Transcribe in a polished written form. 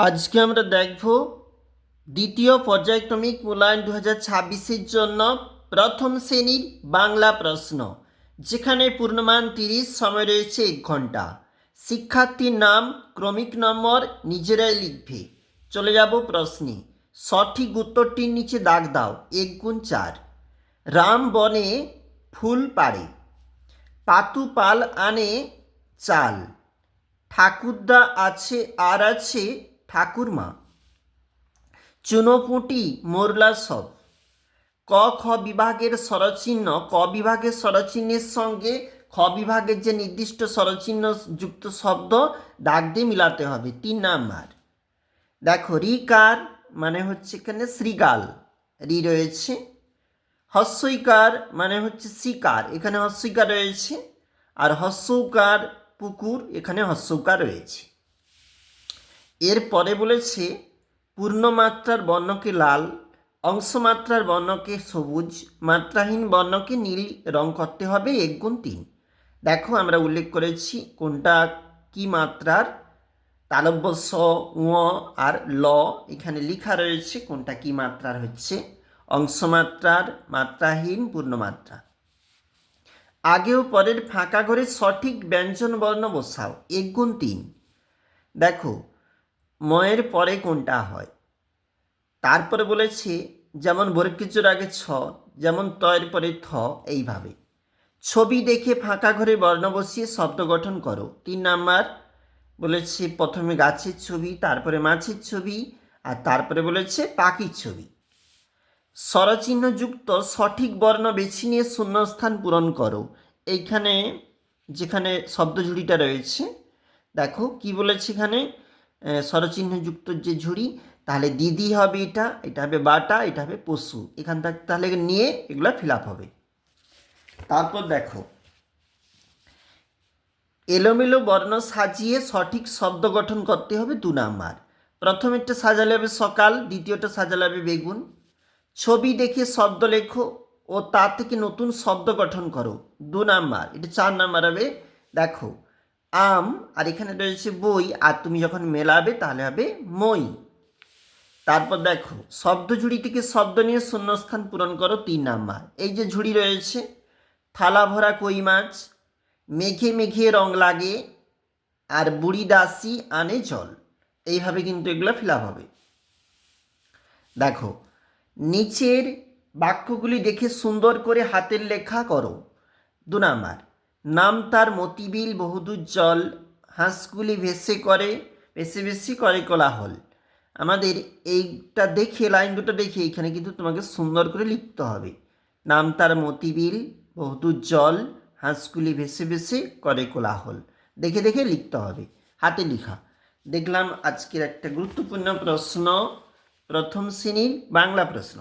আজকে আমরা দেখব দ্বিতীয় পর্যায়ক্রমিক মূল্যায়ন 2026-এর জন্য প্রথম শ্রেণীর বাংলা প্রশ্ন, যেখানে পূর্ণমান 30, সময় রয়েছে 1 ঘন্টা। শিক্ষার্থীর নাম, ক্রমিক নম্বর নিজেরাই লিখবে। চলে যাব প্রশ্নে। সঠিক উত্তরটির নিচে দাগ দাও। 1 গুণ 4। রাম বনে ফুল পাড়ে, পাতু পাল আনে চাল, ঠাকুরদা আছে আর আছে ঠাকুরমা, চুনোপুঁটি মোরলা সব। ক খ বিভাগের স্বরচিহ্ন, ক বিভাগের স্বরচিহ্নের সঙ্গে খ বিভাগের যে নির্দিষ্ট স্বরচিহ্ন যুক্ত শব্দ দাগ দিয়ে মিলাতে হবে। 3 নাম্বার। দেখো, রিকার মানে হচ্ছে এখানে শ্রীগাল, রি রয়েছে। হস্যইকার মানে হচ্ছে শিকার, এখানে হস্যইকার রয়েছে। আর হস্যৌকার পুকুর, এখানে হস্যৌকার রয়েছে। এরপরে বলেছে পূর্ণমাত্রার বর্ণকে লাল, অংশমাত্রার বর্ণকে সবুজ, মাত্রাহীন বর্ণকে নীল রং করতে হবে 1 গুণ 3। দেখো, আমরা উল্লেখ করেছি কোনটা কি মাত্রার। তালব্য স, উ আর ল এখানে লেখা রয়েছে কোনটা কি মাত্রার হচ্ছে অংশমাত্রার, মাত্রাহীন, পূর্ণমাত্রা। আগে ও পরের ফাঁকা ঘরে সঠিক ব্যঞ্জন বর্ণ বসাও 1 গুণ 3। দেখো, ময়ের পরে কোনটা হয়। তারপরে বলেছে যেমন বর্গীচুর আগে ছ, যেমন তয়ের পরে থ, এইভাবে। ছবি দেখে ফাঁকা ঘরে বর্ণ বসিয়ে শব্দ গঠন করো। 3 নাম্বার বলেছে প্রথমে গাছের ছবি, তারপরে মাছের ছবি, আর তারপরে বলেছে পাখির ছবি। স্বরচিহ্নযুক্ত সঠিক বর্ণ বেছে নিয়ে শূন্যস্থান পূরণ করো। এইখানে যেখানে শব্দ ঝুড়িটা রয়েছে, দেখো কি বলেছে এখানে, স্বরচিহ্নযুক্ত যে ঝুড়ি, তাহলে দিদি হবে, এটা হবে বাটা, এটা হবে পশু। এখান থেকে তাহলে নিয়ে এগুলো ফিল আপ হবে। তারপর দেখো, এলোমেলো বর্ণ সাজিয়ে সঠিক শব্দ গঠন করতে হবে 2 নাম্বার। প্রথমেরটা সাজালে হবে সকাল, দ্বিতীয়টা সাজালে হবে বেগুন। ছবি দেখে শব্দ লেখো ও তা থেকে নতুন শব্দ গঠন করো 2 নাম্বার। এটা 4 নাম্বার হবে। দেখো, আম আর এখানে রয়েছে বই, আর তুমি যখন মেলাবে তাহলে হবে মই। তারপর দেখো, শব্দ ঝুড়ি থেকে শব্দ নিয়ে শূন্যস্থান পূরণ করো 3 নাম্বার। এই যে ঝুড়ি রয়েছে, থালা ভরা কই মাছ, মেঘে মেঘে রং লাগে, আর বুড়ি দাসী আনে জল। এইভাবে কিন্তু এগুলো ফিল আপ হবে। দেখো, নিচের বাক্যগুলি দেখে সুন্দর করে হাতের লেখা করো 2 নাম্বার। নাম তার মতিবিল বহুদূর জল, হাঁসগুলি ভেসে ভেসে করে কোলাহল। আমাদের এইটা দেখে, লাইন দুটো দেখে এখানে কিন্তু তোমাকে সুন্দর করে লিখতে হবে। নাম তার মতিবিল বহুদূর জল, হাঁসগুলি ভেসে ভেসে করে কোলাহল। দেখে দেখে লিখতে হবে, হাতে লেখা। দেখলাম আজকের একটা গুরুত্বপূর্ণ প্রশ্ন, প্রথম শ্রেণীর বাংলা প্রশ্ন।